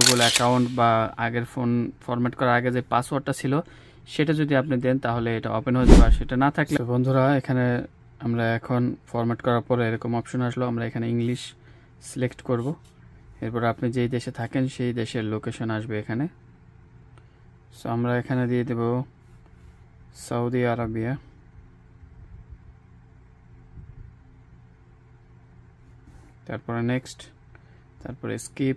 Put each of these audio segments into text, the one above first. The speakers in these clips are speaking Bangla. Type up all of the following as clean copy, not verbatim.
গুগল অ্যাকাউন্ট বা আগের ফোন ফরম্যাট করার আগে যে পাসওয়ার্ডটা ছিল সেটা যদি আপনি দেন তাহলে এটা ওপেন হয়ে যাবে। আর সেটা না থাকলে বন্ধুরা এখানে আমরা এখন ফরম্যাট করার পরে এরকম অপশন আসলো, আমরা এখানে ইংলিশ সিলেক্ট করব। এরপর আপনি যেই দেশে থাকেন সেই দেশের লোকেশন আসবে এখানে। সো আমরা এখানে দিয়ে দেব সৌদি আরবিয়া। তারপরে নেক্সট, তারপরে স্কিপ।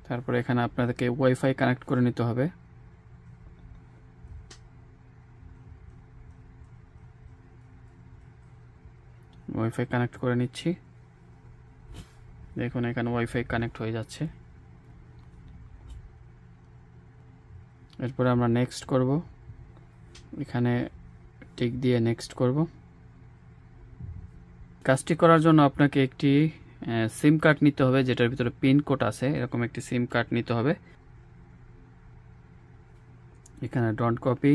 তারপরে এখানে আপনাদেরকে ওয়াইফাই কানেক্ট করে নিতে হবে। ওয়াইফাই কানেক্ট করে নিচ্ছি। দেখুন এখানে ওয়াইফাই কানেক্ট হয়ে যাচ্ছে। এরপরে আমরা নেক্সট করব, এখানে টিক দিয়ে নেক্সট করব। কাজটি করার জন্য আপনাকে একটি সিম কার্ড নিতে হবে, যেটার ভিতরে পিন কোড আছে, এরকম একটি সিম কার্ড নিতে হবে। এখানে ডন্ট কপি,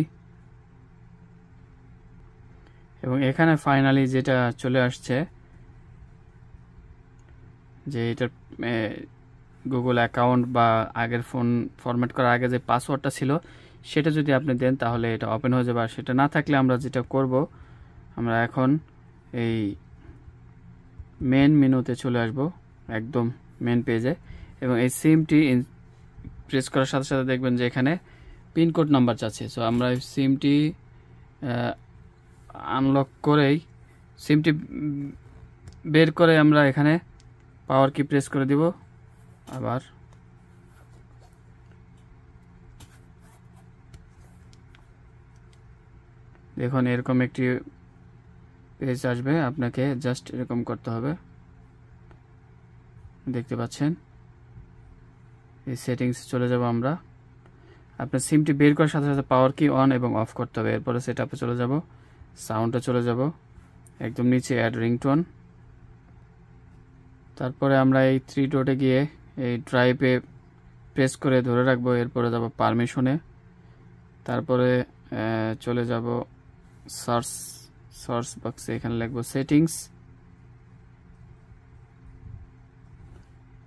এবং এখানে ফাইনালি যেটা চলে আসছে যে এটা গুগল অ্যাকাউন্ট বা আগের ফোন ফরম্যাট করার আগে যে পাসওয়ার্ডটা ছিল সেটা যদি আপনি দেন তাহলে এটা ওপেন হয়ে যাবে। আর সেটা না থাকলে আমরা যেটা করব, আমরা এখন এই মেন মেনুতে চলে আসব, একদম মেন পেজে, এবং এই সিমটি প্রেস করার সাথে সাথে দেখবেন যে এখানে পিনকোড নাম্বার চাচ্ছে। সো আমরা এই সিমটি আনলক করেই সিমটি বের করে আমরা এখানে পাওয়ার কি প্রেস করে দিব। আবার দেখুন এরকম একটি পেজ আসবে, আপনাকে জাস্ট এরকম করতে হবে। দেখতে পাচ্ছেন এই সেটিংস চলে যাব আমরা। আপনার সিমটি বের করার সাথে সাথে পাওয়ার কি অন এবং অফ করতে হবে। এরপরে সেটআপে চলে যাব, সাউন্ডে চলে যাব, একদম নিচে অ্যাড রিংটোন। তারপরে আমরা এই থ্রি ডটে গিয়ে এই ড্রাইভে প্রেস করে ধরে রাখবো। এরপরে যাব পারমিশনে, তারপরে চলে যাব সার্চ বক্সে, এখানে লিখবো সেটিংস।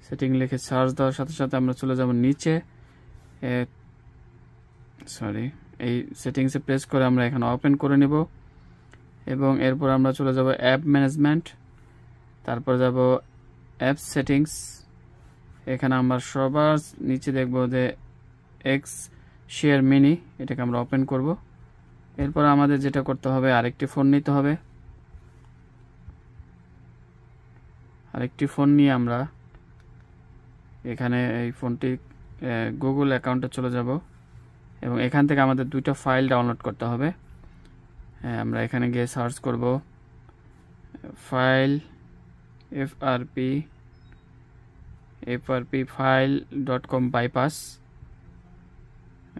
সেটিং লিখে সার্চ দেওয়ার সাথে সাথে আমরা চলে যাব নিচে, এই সেটিংসে প্রেস করে আমরা এখানে ওপেন করে নেব, এবং এরপর আমরা চলে যাব অ্যাপ ম্যানেজমেন্ট, তারপর যাব অ্যাপ সেটিংস। এখানে আমরা সবার নিচে দেখব যে এক্স শেয়ার মিনি, এটাকে আমরা ওপেন করব। এরপর আমাদের যেটা করতে হবে, আরেকটি ফোন নিতে হবে। আরেকটি ফোন নিয়ে আমরা এখানে এই ফোনটি গুগল অ্যাকাউন্টে চলে যাব, এবং এখান থেকে আমাদের দুইটা ফাইল ডাউনলোড করতে হবে। আমরা এখানে গিয়ে সার্চ করব ফাইল frpfile.com বাইপাস,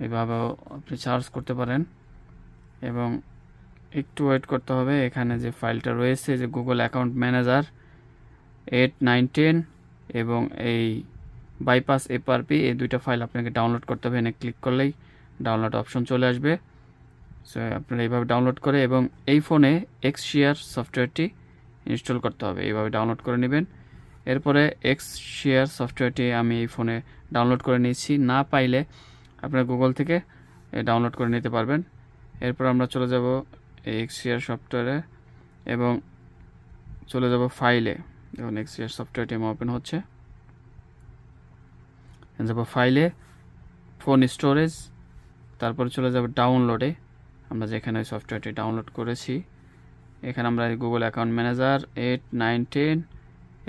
এইভাবেও আপনি সার্চ করতে পারেন, এবং একটু ওয়েট করতে হবে। এখানে যে ফাইলটা রয়েছে যে গুগল অ্যাকাউন্ট ম্যানেজার 8, 9, 10 এবং এই বাইপাস এফআরপি, এই দুইটা ফাইল আপনাকে ডাউনলোড করতে হবে। এখানে ক্লিক করলেই ডাউনলোড অপশন চলে আসবে। সো আপনারা এইভাবে ডাউনলোড করে এবং এই ফোনে এক্স শেয়ার সফটওয়্যারটি ইনস্টল করতে হবে, এইভাবে ডাউনলোড করে নেবেন। এরপরে এক্স শেয়ার সফটওয়্যারটি আমি এই ফোনে ডাউনলোড করে নিয়েছি, না পাইলে আপনারা গুগল থেকে ডাউনলোড করে নিতে পারবেন। এরপর আমরা চলে যাব এই এক্স শেয়ার সফটওয়্যারে এবং চলে যাব ফাইলে। দেখুন এক্স শেয়ার সফটওয়্যারটি আমার ওপেন হচ্ছে। যাব ফাইলে, ফোন স্টোরেজ, তারপর চলে যাব ডাউনলোডে, আমরা যেখানে সফটওয়্যারটি ডাউনলোড করেছি। এখানে আমরা গুগল অ্যাকাউন্ট ম্যানেজার 8, 9, 10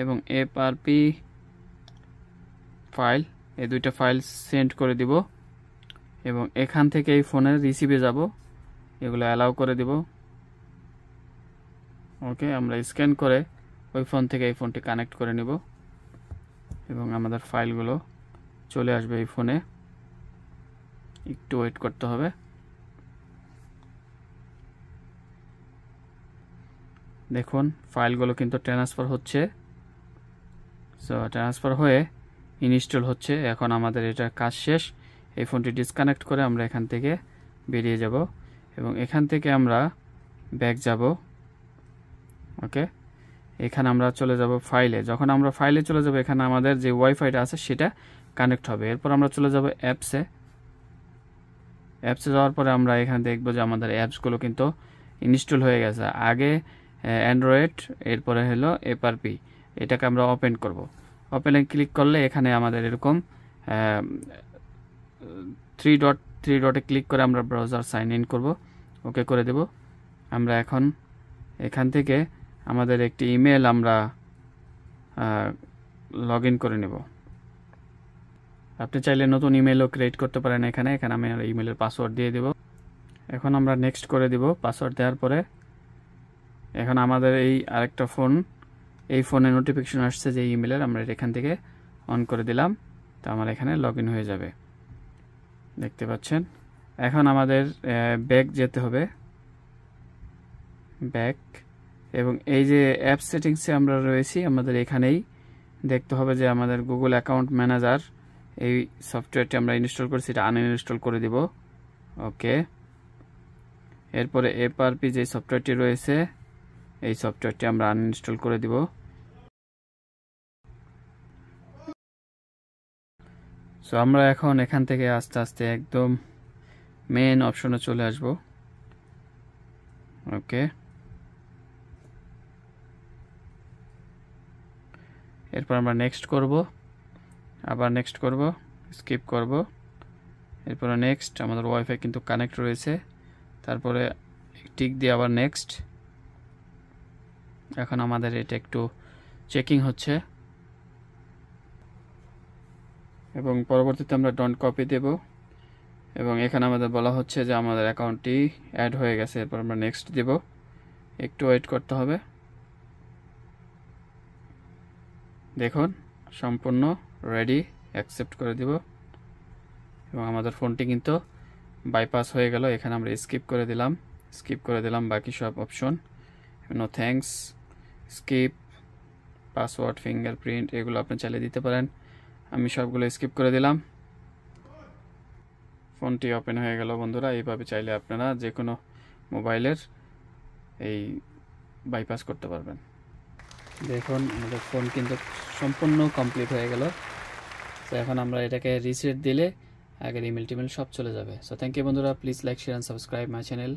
এবং এফআরপি ফাইল, এই দুইটা ফাইল সেন্ড করে দিব, এবং এখান থেকে এই ফোনের রিসিভে যাব, এগুলো অ্যালাউ করে দিব। ওকে, আমরা স্ক্যান করে ওই ফোন থেকে এই ফোনটি কানেক্ট করে নিব, এবং আমাদের ফাইলগুলো চলে আসবে এই ফোনে। একটু ওয়েট করতে হবে। দেখুন ফাইলগুলো কিন্তু ট্রান্সফার হচ্ছে। সো ট্রান্সফার হয়ে ইনস্টল হচ্ছে। এখন আমাদের এটা কাজ শেষ। এই ফোনটি ডিসকানেক্ট করে আমরা এখান থেকে বেরিয়ে যাব, এবং এখান থেকে আমরা ব্যাক যাব। ওকে, এখানে আমরা চলে যাব ফাইলে। যখন আমরা ফাইলে চলে যাব এখানে আমাদের যে ওয়াইফাইটা আছে সেটা কানেক্ট হবে। এরপর আমরা চলে যাব অ্যাপসে যাওয়ার পরে আমরা এখানে দেখব যে আমাদের অ্যাপসগুলো কিন্তু ইনস্টল হয়ে গেছে। আগে অ্যান্ড্রয়েড, এরপরে হলো এপারপি, এটাকে আমরা ওপেন করব। ওপেনে ক্লিক করলে এখানে আমাদের এরকম থ্রি ডটে ক্লিক করে আমরা ব্রাউজার সাইন ইন করব, ওকে করে দেব। আমরা এখন এখান থেকে আমাদের একটি ইমেল আমরা লগ ইন করে নেব। আপনি চাইলে নতুন ইমেলও ক্রিয়েট করতে পারেন। এখানে আমি ইমেলের পাসওয়ার্ড দিয়ে দেব। এখন আমরা নেক্সট করে দিব। পাসওয়ার্ড দেওয়ার পরে এখন আমাদের এই আরেকটা ফোন, এই ফোনে নোটিফিকেশন আসছে যে ইমেলের, আমরা এখান থেকে অন করে দিলাম। তো আমার এখানে লগ ইন হয়ে যাবে, দেখতে পাচ্ছেন। এখন আমাদের ব্যাক যেতে হবে, ব্যাক, এবং এই যে অ্যাপ সেটিংসে আমরা রয়েছি, আমাদের এখানেই দেখতে হবে যে আমাদের গুগল অ্যাকাউন্ট ম্যানেজার, এই সফটওয়্যারটি আমরা ইনস্টল করেছি, এটা আনইনস্টল করে দিব। ওকে, এরপরে এপারপি যে সফটওয়্যারটি রয়েছে এই সফটওয়্যারটি আমরা আনইনস্টল করে দিব। সো আমরা এখন এখান থেকে আস্তে আস্তে একদম মেইন অপশনে চলে আসব। ওকে, এরপর আমরা নেক্সট করব, আবার নেক্সট করব, স্কিপ করব, এরপরে নেক্সট। আমাদের ওয়াইফাই কিন্তু কানেক্ট রয়েছে, তারপরে টিক দিয়ে আবার নেক্সট। এখন আমাদের এটা একটু চেকিং হচ্ছে এবং পরবর্তীতে আমরা ডন্ট কপি দেব এবং এখানে আমাদের বলা হচ্ছে যে আমাদের অ্যাকাউন্টটি অ্যাড হয়ে গেছে। এরপর আমরা নেক্সট দেব, একটু ওয়েট করতে হবে। দেখুন সম্পূর্ণ রেডি, অ্যাকসেপ্ট করে দিব এবং আমাদের ফোনটি কিন্তু বাইপাস হয়ে গেল। এখানে আমরা স্কিপ করে দিলাম বাকি সব option. No thanks, skip, password, fingerprint, এগুলো আপনি চালিয়ে দিতে পারেন। আমি সবগুলো স্কিপ করে দিলাম। ফোনটি ওপেন হয়ে গেল বন্ধুরা। এইভাবে চাইলে আপনারা যে কোনো মোবাইলের এই বাইপাস করতে পারবেন। দেখুন আমাদের ফোন কিন্তু সম্পূর্ণ কমপ্লিট হয়ে গেল। তো এখন আমরা এটাকে রিসেট দিলে আগের ইমেল টিমেল সব চলে যাবে। সো থ্যাংক ইউ বন্ধুরা, please like, share and subscribe my channel.